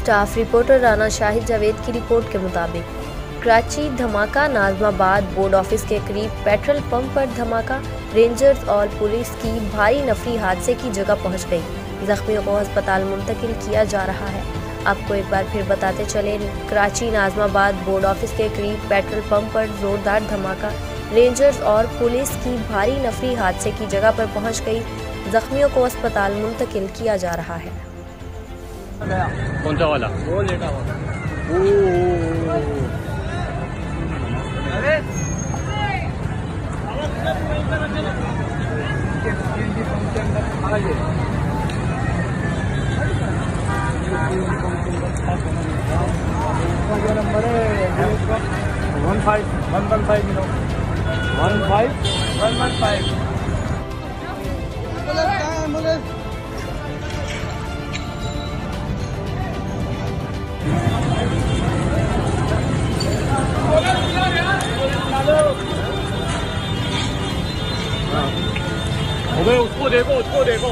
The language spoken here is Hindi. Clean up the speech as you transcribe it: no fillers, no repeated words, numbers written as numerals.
स्टाफ रिपोर्टर राना शाहिद जावेद की रिपोर्ट के मुताबिक कराची धमाका नाजमाबाद बोर्ड ऑफिस के करीब पेट्रोल पंप पर धमाका। रेंजर्स और पुलिस की भारी नफरी हादसे की जगह पहुंच गई। जख्मियों को अस्पताल मुंतकिल किया जा रहा है। आपको एक बार फिर बताते चले, कराची नाजमाबाद बोर्ड ऑफिस के करीब पेट्रोल पंप पर जोरदार धमाका। रेंजर्स और पुलिस की भारी नफरी हादसे की जगह पर पहुंच गई। जख्मियों को अस्पताल मुंतकिल किया जा रहा है। कौन सा वाला? वो लेटा वाला। नंबर है 15115 15115। उसको देखो, उसको देखो।